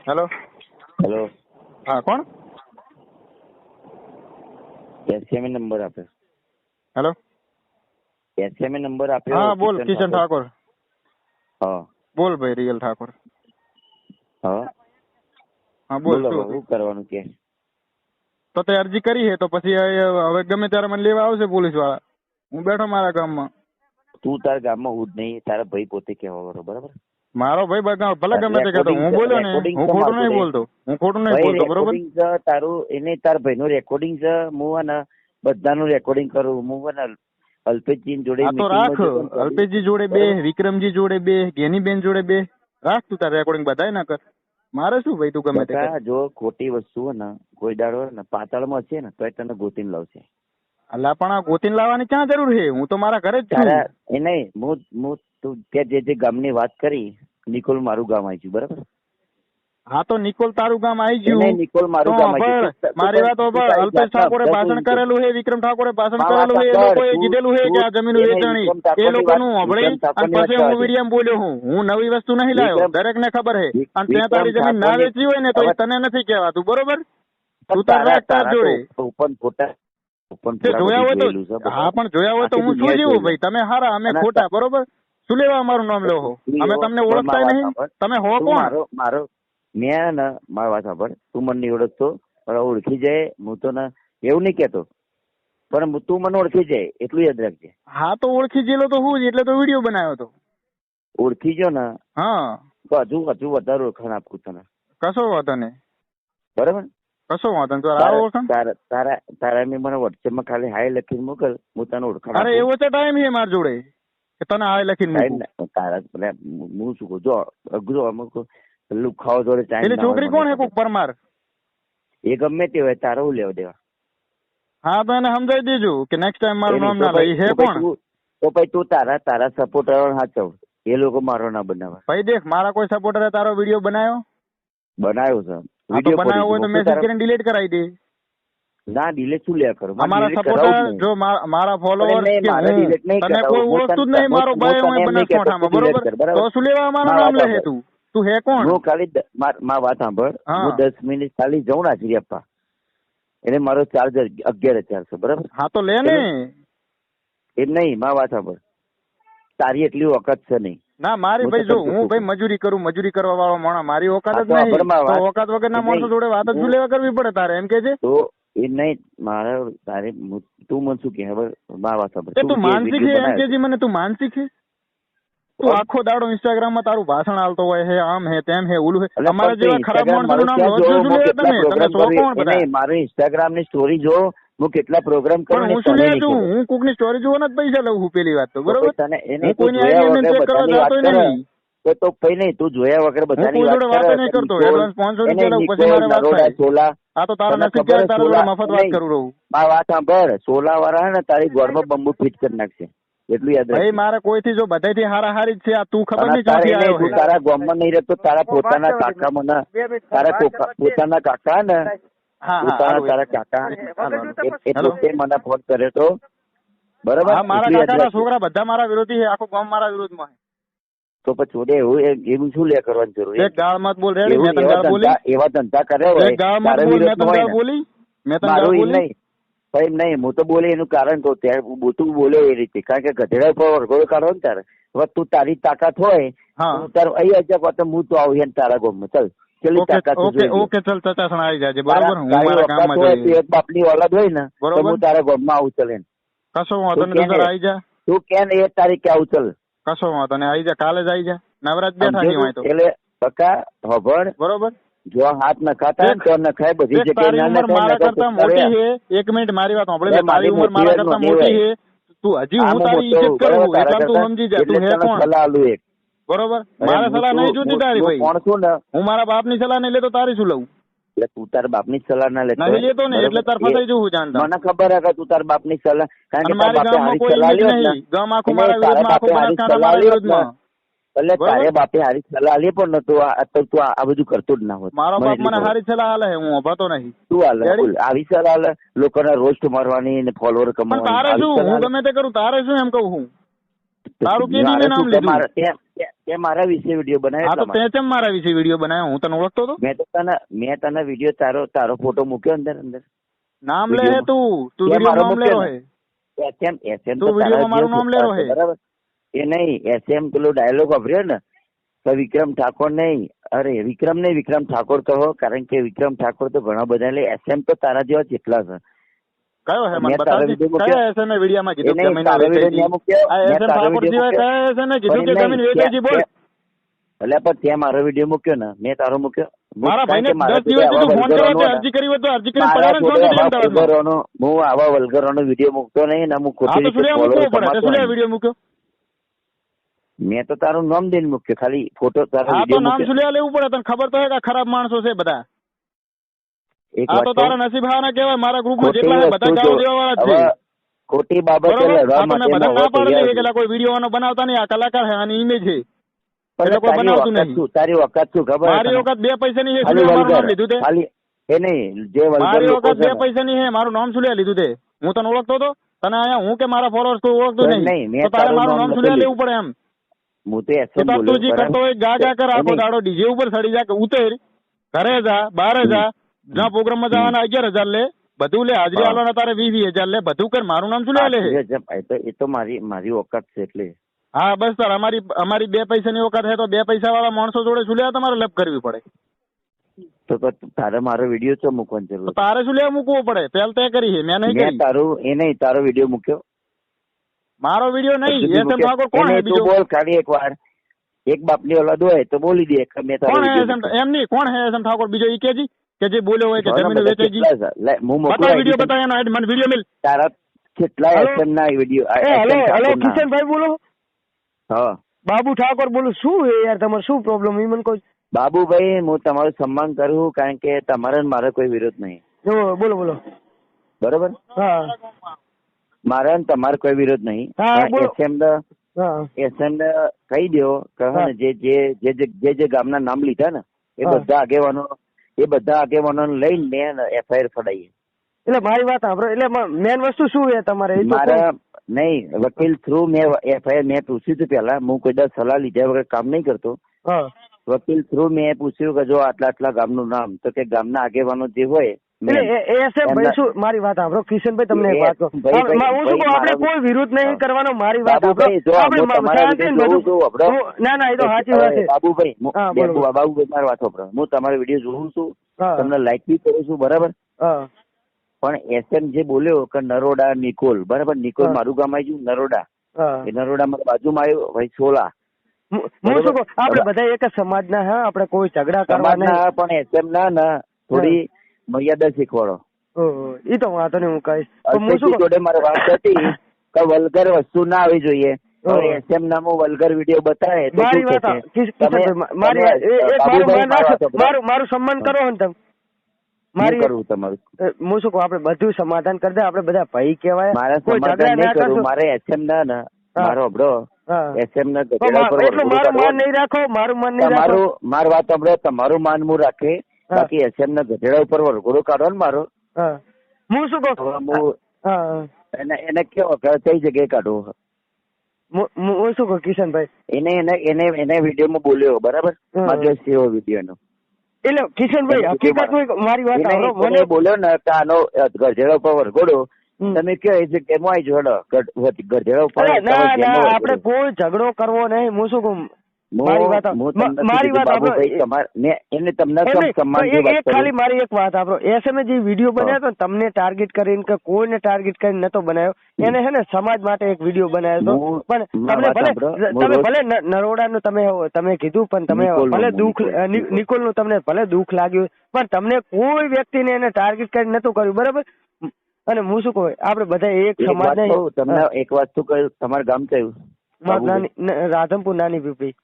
Hello. Hello. હા, કોણ? SMA number આપ્યો. હેલો. એસએમએ નંબર આપ્યો. હા, બોલ. કિશન ઠાકોર. હા, બોલ ભાઈ, રિયલ ઠાકોર. હા, હા, બોલ. શું કરવાનું કે? તો તે અરજી કરી છે તો પછી હવે ગમે ત્યારે મને લેવા આવશે પોલીસ વાળા. હું બેઠો મારા ગામમાં. તું તારા ગામમાં હું જ નહીં, તારા ભાઈ પોતે કહેવા વાળો, બરાબર? મારો ભાઈ ભલે ગમે તે કહેતો, હું બોલ્યો ને, હું ખોટું નહીં બોલતો. હું ખોટું નહીં બોલતો, બરોબર? તારું એને તારા ભાઈનું રેકોર્ડિંગ છે. હું ને બધાનું રેકોર્ડિંગ કરું. હું ને અલ્પેશજી જોડે તો રાખ. અલ્પેશજી જોડે બે, વિક્રમજી જોડે બે, ગેનીબેન જોડે બે રાખ. તું તારે રેકોર્ડિંગ બધાય ના કર. મારે શું ભાઈ, તું ગમે તે કર. જો ખોટી વસ્તુ ને કોઈ દાડો ને પાતાળમાં છે ને તો તને ગોતીને લાવશે. અલા પણ આ ગોતીને લાવવાની ક્યાં જરૂર છે? હું તો મારા ઘરે જ છું. એ નહીં, હું તું ત્યાં જે ગામની વાત કરી, નિકોલ મારું ગામ આવી ગયું, બરાબર? હા, તો નિકોલ તારું ગામ આવી ગયું. નિકોલ મારું ગામ આવી ગયું. મારી વાત હોભળ. અલ્પેશ ઠાકોરે ભાષણ કરેલું છે, વિક્રમ ઠાકોરે ભાષણ કરેલું છે, એ લોકોએ કીધેલું છે કે આ જમીન વેચણી, એ લોકોનું હોભળી અને પછી હું વિડીયો બોલ્યો. હું નવી વસ્તુ નહીં લાવ્યો, દરેક ને ખબર છે. અને ત્યાં તારી જમીન ના વેચી હોય ને તો તને નથી કહેવાતું, બરોબર? તું તાર રાખ તાર જોડે. જોયા હોય તો હા, પણ જોયા હોય તો હું શું જેવું ભાઈ? તમે હારા, અમે ખોટા, બરોબર? શું લેવા અમારું નામ લો? અમે તમને ઓળખતા નહીં. તમે હો કોણ? મારો મેં ને મારી વાત સાંભળ. તું મને નહીં ઓળખતો, પણ ઓળખી જાય. હું તો ને એવું નહીં કેતો, પણ તું મને ઓળખી જાય એટલું યાદ રાખજે. હા, તો ઓળખી જેલો તો હું જ, એટલે તો વિડીયો બનાવ્યો હતો. ઓળખી ગયો ને? હા, તો હજુ વધારે ઓળખાણ આપું તને. કશો વાંધો નહીં, બરાબર? કશો વાંધો નહીં. તારા મેં મને વોટ્સએપમાં ખાલી હાય લખીને મોકલ, હું તને ઓળખાણ. અરે એવો તો ટાઈમ છે મારા જોડે કે તને હાય લખીને તારા હું શું કહું? જો અઘરો અમુક લુખાઓ જોડે એટલે છોકરી કોણ હે? કોક પરમાર. એ ગમે તે હોય, તારો હું લેવા દેવા? હા, તો એને સમજાવી દેજો કે નેક્સ્ટ ટાઈમ મારું નામ ના લઈ. હે કોણ? તો પછી તું તારા સપોર્ટર હાચવ, એ લોકો મારો ના બનાવે. ભાઈ દેખ, મારા કોઈ સપોર્ટરે તારો વિડીયો બનાવ્યો છે. વિડીયો બનાવ્યો હોય તો મેસેજ કરીને ડિલીટ કરાવી દે. ના, ડિલીટ શું લે કરું? અમારા સપોર્ટર જો મારા ફોલોઅર તને કોઈ ઓળખતું જ નહીં. મારો ભાઈ હું બનાસકાંઠામાં, બરોબર? તો શું લેવા અમારું નામ લે? તું હે કોણ? હું ખાલી માં વાત સાંભળ. હું 10 મિનિટ ખાલી જઉં હાજરી આપવા, એટલે મારો ચાર્જ 11,000 છે, બરાબર? હા, તો લે ને. એમ નહીં, માં વાત સાંભળ. તારી એટલી વખત છે નહીં. ના, મારી ભાઈ જો હું ભાઈ મજૂરી કરું, મજૂરી કરવા વાળો માણસ, મારી ઓકાત જ નહીં. ઓકાત વગરના માણસો જોડે વાત જ શું લેવા કરવી પડે તારે? એમ કે છે તો એ નહીં મારે તારે. તું મને શું કે હવે? માં વાત સાંભળ. તું માનસિક છે એમ કે મને? તું માનસિક છે? તું આખો દાડો ઇન્સ્ટાગ્રામ માં તારું ભાષણ આલતો હોય હે, આમ હે, તેમ હે, ઓલું હે. અમારા જેવા ખરાબ માણસોનું નામ રોજ શું લેવા તમે સો કોણ બધા? મારી ઇન્સ્ટાગ્રામ ની સ્ટોરી જો, હું કેટલા પ્રોગ્રામ કરું. હું શું લેવા છું? હું કોક ની સ્ટોરી જોવાના જ પૈસા લઉં છું, પેલી વાત તો, બરોબર? હું કોઈની આઈડી ચેક કરવા જાતો નહીં. તો કઈ નહીં, તું જોયા વગર બધાની વાત નહીં કરતો. એડવાન્સ 500 રૂપિયા લઉં, પછી મારે વાત થાય. આ તો તારા નસીબ ક્યારે તારા જોડે મફત વાત કરું રહું. આ વાત સાંભળ. 16 વાળા ને તારી ગોળમાં બંબુ ફિટ કરી નાખશે, એટલું યાદ રાખ. ભાઈ મારે કોઈથી જો બધાથી હારી જ છે. આ તું ખબર નહીં ક્યાંથી આવ્યો છે. તારા ગામમાં નહીં રહેતો, તારા પોતાના કાકા મને, તારા પોતાના કાકા ને, તારા કાકા એ મને ફોન કર્યો તો, બરાબર? મારા કાકાના છોકરા બધા મારા વિરોધી છે. આખું ગામ મારા વિરોધમાં છે. તો પછી એવું શું લે કરવાની જરૂર? એક ગાળ મત બોલ. રેડી? મેં તને ગાળ બોલી? એવા ધંધા કર્યા હોય. એક ગાળ મત બોલ. મેં તને ગાળ બોલી? મેં તને ગાળ બોલી નહીં, હું તો બોલે એનું કારણ કહું. ત્યારે તું બોલ્યો એ રીતે, કારણ કે ગધેડા ઉપર વરઘોડો કાઢો ને તારે. હવે તું તારી તાકાત હોય તારે અહીં અજબ તો હું તો આવું તારા ગામમાં. ચાલ, કેટલી તાકાત? ઓકે, ચાલ ચચાસણા આવી જાય, બરોબર? હું મારા કામમાં જઈ. એક બાપની ઓલાદ હોય ને તો હું તારા ગામમાં આવું. ચલે, કશો વાંધો નહીં. તું આવી જા. તું કે ને 1 તારીખે આવું. ચાલ, કશો વાંધો નહીં. આવી જા, કાલે જ આવી જા. નવરાજ બેઠા નહીં હોય તો. એટલે બકા હભળ, બરોબર? જો હાથ નખાતા તો નખાય. બધી જગ્યાએ મારા કરતા મોટી છે. 1 મિનિટ મારી વાત સાંભળે. તારી ઉંમર મારા કરતા મોટી છે. તું હજી હું તારી ઇજ્જત કરું એટલે તું સમજી જા. તું હે કોણ? સલાહ આલું એક, બરોબર? મારા સલાહ નહીં જોતી તારી ભાઈ. કોણ છું ને? હું મારા બાપની સલાહ નહીં લેતો, તારી શું લઉં? એટલે તું તાર બાપની સલાહ ના લેતો નહીં લેતો ને, એટલે તાર ફસાઈ જવું જાણતા. મને ખબર હે કે તું તાર બાપની સલાહ, કારણ કે મારી ગામમાં કોઈ નહીં. ગામ આખું મારા વિરોધમાં, આખું બનાસકાંઠા મારા વિરોધમાં. એટલે તારે બાપે હારી સલાહ લે પણ નતો. તું આ બધું કરતો જ ના હોત. મારો બાપ મને હારી સલાહ હાલે, હું અભાતો નહીં. તું હાલે આવી સલાહ હાલે? લોકોના રોસ્ટ મારવાની ને ફોલોવર કમાવાની. તારે શું? હું ગમે તે કરું, તારે શું? એમ કહું હું તારું કેદી મેં નામ લીધું? તે મારા વિશે વિડીયો બનાવ્યો. હા, તો તે કેમ મારા વિશે વિડીયો બનાવ્યો? હું તને ઓળખતો હતો? મેં તને વિડીયો તારો ફોટો મૂક્યો અંદર. નામ લે હે તું વિડીયો નામ લેરો હે. એસએમ તું વિડીયોમાં મારું નામ લેરો હે. બરાબર. એ નહીં, એસએમ પેલો ડાયલોગ વાપર્યો ને તો વિક્રમ ઠાકોર નહીં, અરે વિક્રમ ઠાકોર કહો, કારણ કે વિક્રમ ઠાકોર તો ઘણા બધા, એટલે એસએમ તો તારા જેવા જેટલા છે. કયો હે મને બતાવજે. કયો એસએમ એ વિડીયોમાં કીધું કે જમીન વેચાઈ? આ એસએમ ઠાકોર સિવાય કયો એસએમ એ કીધું કે જમીન વેચાઈ? બોલ. એટલે પણ ત્યાં મારો વિડીયો મૂક્યો ને, મેં તારો મૂક્યો. મારા ભાઈને 10 દિવસથી તું ફોન કરવા છે, અરજી કરી હોય તો અરજી કરીને પડાવે ને હું આવા વલ્ગરોનો વિડીયો મૂકતો નહીં ને. હું ખોટી વિડીયો મૂક્યો. મેં તો તારું નામ દઈને મૂક્યો, ખાલી ફોટો તારો. હા, તો નામ સુલ્યા લેવું પડે. તને ખબર તો હે કે ખરાબ માણસો છે બધા. આ તો તારા નસીબ હારા કહેવાય. મારા ગ્રુપમાં જેટલા બધા ગાળો દેવા વાળા છે. ખોટી બાબત ના પાડે કોઈ વિડીયો બનાવતા નહીં. આ કલાકાર છે, આની ઇમેજ છે. તારી વખત શું ખબર? મારી વખત 2 પૈસાની છે. લીધું તે મારી વખત 2 પૈસાની છે. મારું નામ સુલ્યા લીધું તે. હું તને ઓળખતો હતો? તને અહીંયા હું કે મારા ફોલોઅર્સ કોઈ ઓળખતું નહીં. તારે મારું નામ સુલ્યા લેવું પડે એમ. હું તો તું જે કરતો હોય ગા કર, આખો દાડો ડીજે ઉપર ચડી જા, ઉતર, ઘરે જા, બહાર જા, જ્યાં પ્રોગ્રામ માં જવાના 11,000 લે, બધું લે. હાજરી આવવાના તારે 20,000 લે, બધું કર. મારું નામ શું લે? એ તો મારી ઓકાત છે એટલે. હા, બસ તાર અમારી 2 પૈસાની ઓકાત છે, તો 2 પૈસા વાળા માણસો જોડે શું લે તમારે લપ કરવી પડે. તો તારે મારો વિડીયો તો મૂકવાની જરૂર? તારે શું લે મૂકવો પડે? પહેલ તે કરી છે, મેં નહીં કરી. તારો વિડીયો મૂક્યો. મારો વિડીયો નહીં. એસએમ ઠાકોર કોણ હે બીજો? બોલ ખાલી એકવાર. એક બાપની ઓલાદ હોય તો બોલી દે. કોણ હે એમ નહીં? કોણ હે એસએમ ઠાકોર બીજો? ઈ કેજી કે જે બોલ્યો હોય કે જમીન વેચાઈ ગઈ. બતા વિડીયો બતા, એનો મને વિડીયો મિલ. તારા કેટલા એસએમ ના વિડીયો? હેલો કિશનભાઈ બોલો. હા, બાબુ ઠાકોર બોલું. શું હે યાર તમારે શું પ્રોબ્લેમ? એ મને કહો. બાબુભાઈ, હું તમારું સન્માન કરું, કારણ કે તમારે મારો કોઈ વિરોધ નહીં. બોલો. બરોબર. હા, મારા ને તમારે કોઈ વિરોધ નહીં. એસએમ કહી દો કે જે ગામના નામ લીધા ને એ બધા આગેવાનો લઈને એફઆઈઆર ફડાઈએ. એટલે મારી વાત સાંભળો. એટલે મેન વસ્તુ શું છે તમારે? મારા નહીં, વકીલ થ્રુ મેં એફઆઈઆર મેં પૂછ્યું હતું. પેલા હું કોઈ દર સલાહ લીધા વગર કામ નહીં કરતો. વકીલ થ્રુ મેં પૂછ્યું કે જો આટલા ગામનું નામ, તો કે ગામના આગેવાનો જે હોય. મારી વાત સાંભળો કિશનભાઈ, તમને એક વાત કહું. હું શું કહું, આપણે કોઈ વિરોધ નહીં કરવાનો. મારી વાત સાંભળો. ના, એ તો સાચી વાત છે. બાબુભાઈ મારી વાત સાંભળો. હું તમારો વિડીયો જોઉં છું, તમને લાઈક બી કરું છું, બરાબર. પણ એસએમ જે બોલ્યો કે નરોડા નિકોલ, બરાબર, નિકોલ મારું ગામ આવી ગયું, નરોડા. એ નરોડા મારા બાજુમાં આવ્યું, ભાઈ સોલા. હું શું કહું, આપણે બધા એક જ સમાજના. હા, આપણે કોઈ ઝઘડા કરવા નહીં. પણ એસએમ ના થોડી મર્યાદા શીખવાડો. એ તો વાંધો નહીં, હું કહીશ. જોડે મારે વાત હતી કે વલ્ગર વસ્તુ ના આવી જોઈએ. એસએમ નામો વલ્ગર વિડીયો બતાવે. મારી વાત મારું સન્માન કરો ને તમે. મારી કરવું તમારું. હું શું કહું, આપણે બધું સમાધાન કરી દે. આપણે બધા ભાઈ કહેવાય. મારે એસએમ ના મારો અબડો એસએમ ના મારું માન નહીં રાખો. મારું માન નહીં રાખો. મારી વાત સાંભળો. તમારું માન હું રાખે, બાકી એસએમ ના ગધેડા ઉપર વરઘોડો કાઢો ને મારો. હું શું કહું, એને કેવો કઈ જગ્યાએ કાઢવો? હું શું કહું કિશનભાઈ, એને વિડીયોમાં બોલ્યો, બરાબર, મારો સેવો વિડીયો નો. એટલે કિશનભાઈ હકીકત મારી વાત મને બોલ્યો ને કે આનો ગધેડા ઉપર વરઘોડો, તમે કયો એ જગ્યામાં આવી જો ગધેડા ઉપર. આપણે કોઈ ઝઘડો કરવો નહીં. હું શું કહું, મારી વાત ખાલી મારી એક વાત આપડો. એસએમ જે વિડીયો બનાવ્યો હતો તમે ટાર્ગેટ કરીને કે કોઈને ટાર્ગેટ કરીને નતો બનાવ્યો. એને હે ને સમાજ માટે એક વિડીયો બનાવ્યો હતો. પણ તમે ભલે નરોડા નું તમે કીધું, પણ તમે ભલે દુઃખ નિકોલ નું તમને ભલે દુઃખ લાગ્યું, પણ તમને કોઈ વ્યક્તિને એને ટાર્ગેટ કરીને નતું કર્યું, બરાબર. અને હું શું કહું, આપડે બધા એક સમાજ નહીં. તમને એક વાત શું કહ્યું, તમારું ગામ કયું? રાધનપુર, નાની પીપળી.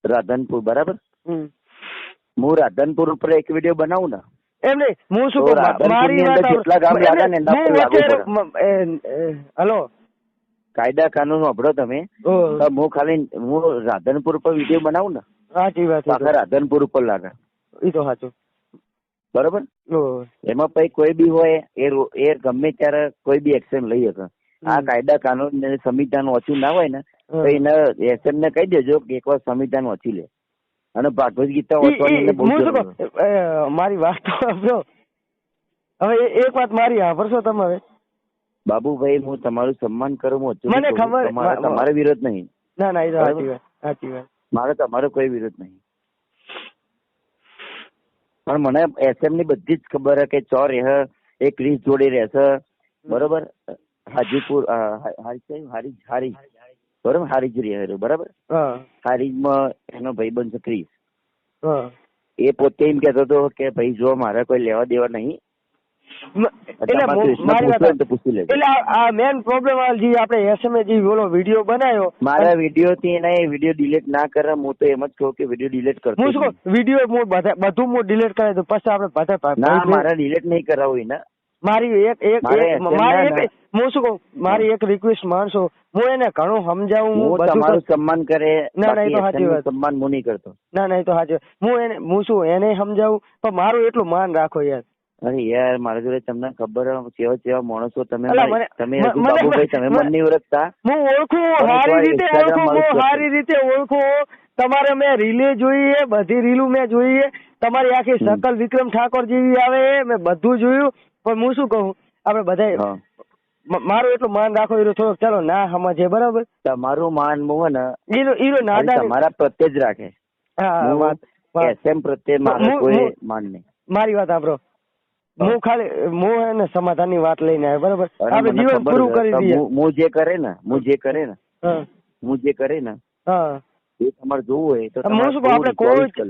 રાધનપુર, બરાબર. હું રાધનપુર ઉપર એક વિડીયો બનાવું ને એમ નહીં. હું શું કહું, મારી હલો કાયદા કાનૂન વાપરો તમે. હું રાધનપુર ઉપર વિડીયો બનાવું ને, સાચી વાત, રાધનપુર ઉપર લાગે. એ તો સાચું, બરોબર. એમાં પછી કોઈ બી હોય એ ગમે ત્યારે કોઈ બી એક્શન લઈ શકે. આ કાયદા કાનૂન સંવિધાન વાંચ્યું ના હોય ને તો એને એસએમ ને કહી દેજો કે એકવાર સંવિધાન વાંચી લે અને ભાગવત ગીતા વાંચવાની મારી વાત તો હવે એક વાત મારી સાંભળશો તમે હવે બાબુભાઈ હું તમારું સન્માન કરું મને ખબર તમારો વિરોધ નહીં. ના ના એ તો સાચી વાત મારે તમારો કોઈ વિરોધ નહીં પણ મને એસએમ ની બધી જ ખબર હે કે ચોર એ ક્રિસ જોડે રહેશે બરોબર હાજીપુર હારીજ બરોબર હારીજ રહે બરાબર હારીજ માં એનો ભાઈ બનશે ક્રિસ એ પોતે એમ કેતો હતો કે ભાઈ જો મારે કોઈ લેવા દેવા નહીં એટલે આ મેન પ્રોબ્લેમ જે આપણે એસએમએ જે ઓલો વિડીયો બનાવ્યો મારા વિડીયો થી એને વિડીયો ડિલીટ ના કરે હું તો એમ જ કહું કે વિડીયો ડિલીટ કરતો હું શું વિડીયો બધું હું ડિલીટ કરાવી દઉં પછી આપણે બધા ના મારા ડિલીટ નહીં કરાવું ને મારી હું શું કહું મારી એક રિક્વેસ્ટ માનશો હું એને ઘણું સમજાવું હું તમારું સન્માન કરે સન્માન હું નહીં કરતો ના ના એ તો સાચી હું શું એને સમજાવું પણ મારું એટલું માન રાખો યાર અરે યાર મારા જોડે તમને ખબર કેવા માણસો તમે બાબુભાઈ તમે મને નહીં ઓળખતા હું ઓળખું સારી રીતે ઓળખું તમારે મેં રીલે જોઈએ બધી રીલું મેં જોઈએ તમારી આખી શકલ વિક્રમ ઠાકોર જેવી આવે મેં બધું જોયું પણ હું શું કહું આપડે બધા મારું એટલું માન રાખો હીરો થોડોક ચાલો ના સમજે બરાબર તમારું માન મોહ ને હીરો નાદા તમારા પ્રત્યે જ રાખે હા વાત એસએમ પ્રત્યે મારે કોઈ માન નહીં મારી વાત સાંભળો હું ખાલી હું એને સમાધાન ની વાત લઈને આવ્યો બરાબર આપણે જીવન પૂરું કરી દઈએ હું જે કરે ને એ તમારે જોવું હોય તો હું શું આપણે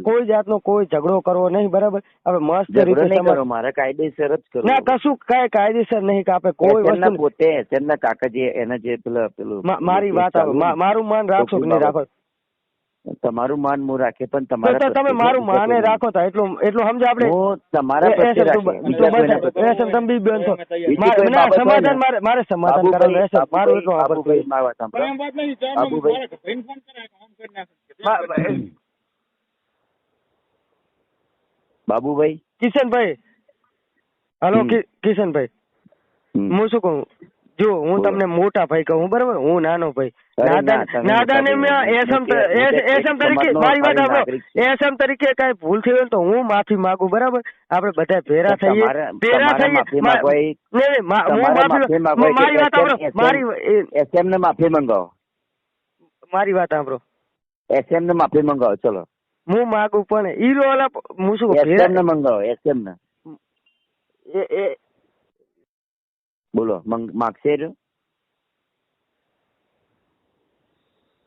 કોઈ જાતનો કોઈ ઝઘડો કરવો નહીં બરાબર આપણે મસ્ત રીતે મારે કાયદેસર જ કરવું ના કશું કઈ કાયદેસર નહીં કે આપણે કોઈ વસ્તુ પોતે એના કાકા જે એના જે પેલું મારી વાત મારું માન રાખશો કે નહીં રાખો તમારું માન હું રાખે પણ તમારા તમે મારું માને રાખો તો એટલું સમજો આપણે સમાધાન મારે સમાધાન કરવાનું મારું એટલું બાબુભાઈ કિશનભાઈ હલો કિશનભાઈ હું શું કહું જો હું તમને મોટા ભાઈ કહું બરાબર હું નાનો ભાઈ નાદાને એસએમ તરીકે મારી વાત સાંભળો એસએમ તરીકે કઈ ભૂલ થઈ હોય તો હું માફી માંગુ બરાબર આપણે બધા ભેરા થઈએ મારી વાત સાંભળો એસએમ ને માફી મંગાવો મારી વાત સાંભળો એસએમ ને માફી મંગાવો ચલો હું માગું પણ હીરો વાળા હું શું એસએમ ને મંગાવો એસએમ ને બોલો માગશે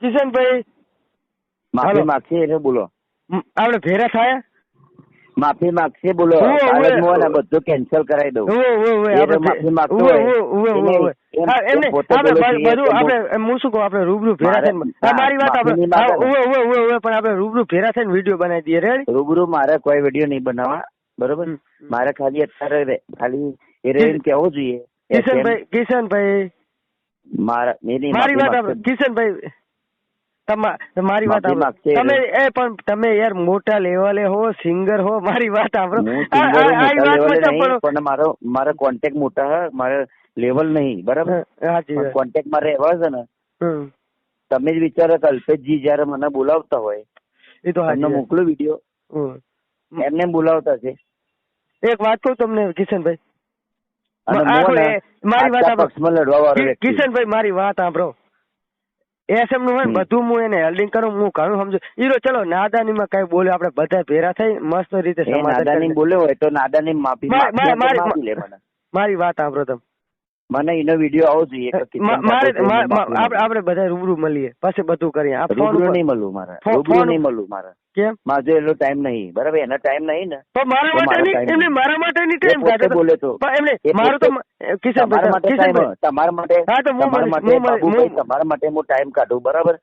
કિશનભાઈ માફી માગશે એટલે બોલો આપણે ભેરા થાય માફી માગશે બોલો બધું કેન્સલ કરાવી દઉં માફી માંગતો હું શું કહું આપણે રૂબરૂ ભેરા થઈને મારી વાત પણ આપણે રૂબરૂ ભેરા થઈને વિડીયો બનાવી દઈએ રેડી રૂબરૂ મારે કોઈ વિડીયો નહીં બનાવવા બરોબર મારે ખાલી અત્યારે ખાલી હિરોઈન કેવું જોઈએ કિશનભાઈ મારી વાત કિશનભાઈ મારી વાત તમે પણ તમે યાર મોટા લેવલે હો સિંગર હો મારી વાત સાંભળો પણ મારો કોન્ટેક્ટ મોટા હે મારે લેવલ નહીં બરાબર કોન્ટેક્ટ માં રહેવા છે ને તમે જ વિચારો કે અલ્પેશજી જયારે મને બોલાવતા હોય એ તો એમને મોકલો વિડીયો એમને બોલાવતા છે એક વાત કહું તમને કિશનભાઈ મારી વાત કિશનભાઈ મારી વાત સાંભળો એસએમ નું હોય બધું હું એને હેલ્ડિંગ કરું હું ઘણું સમજુ હીરો ચલો નાદાની માં કઈ બોલે આપણે બધા ભેરા થઈ મસ્ત રીતે નાદાની બોલ્યો હોય તો નાદાની માફી મારી વાત સાંભળો તમે મને એનો વિડીયો આવો જોઈએ આપણે બધા રૂબરૂ મળીએ પછી બધું કરીએ રૂબરૂ નહીં મળવું મારે કેમ મારે એટલો ટાઈમ નહીં બરાબર એનો ટાઈમ નહીં ને મારા માટે નહીં ટાઈમ બોલે તો મારું તો તમારા માટે તમારા માટે હું ટાઈમ કાઢું બરાબર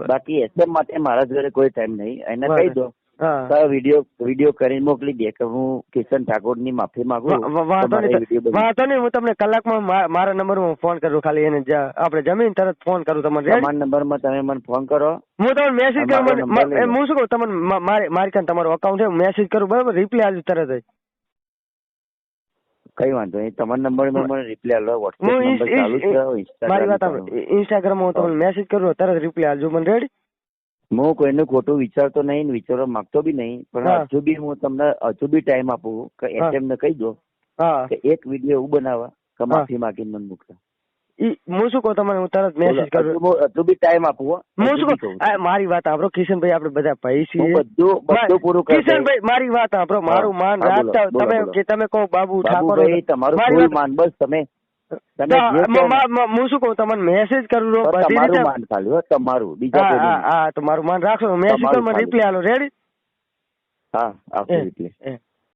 બાકી એસએમ માટે મારા જોડે કોઈ ટાઈમ નહીં એને કહી દો વિડીયો કરીને મોકલી દે કે હું કિશન ઠાકોર ની માફી માંગુ વાંધો નહીં હું તમને કલાકમાં મારા નંબર માં ફોન કરું ખાલી એને આપણે જમીન તરત ફોન કરું તમને તમારા નંબર માં તમે મને ફોન કરો હું તમને મેસેજ કરું હું શું કરું તમને મારી કાન તમારું અકાઉન્ટ છે મેસેજ કરું બરાબર રિપ્લાય આવજો તરત જ કઈ વાંધો નહીં, તમારો નંબર મને રિપ્લાય આલો. વોટ્સએપ નંબર ચાલુ છે. મારી વાત ઇન્સ્ટાગ્રામ માં તમને મેસેજ કરું તરત રિપ્લાય આલજો મને. રેડી? હું કોઈને ખોટું વિચારતો નહીં, વિચારવા માંગતો બી નહીં, પણ હજુ બી હું તમને હજુ બી ટાઈમ આપું કે એમને કહી દો કે એક વિડીયો એવું બનાવવા કે માફી માંગીને મને મોકલા. હું શું કહું તમને, હું તરત મેસેજ કરું. હજુ બી ટાઈમ આપું. હું શું કહું, મારી વાત સાંભળો કિશનભાઈ, આપણે બધા ભાઈ છીએ. બધું પૂરું કરી. કિશનભાઈ મારી વાત સાંભળો, મારું માન રાખતા તમે કહો બાબુ ઠાકોર, તમારું માન બસ તમે હું શું કહું તમને મેસેજ કરું તમારું માન ખાલી તમારું બીજા હા તમારું માન રાખશો. મેસેજ કરો મને રિપ્લાય આલો. રેડી? હા આપો રિપ્લાય.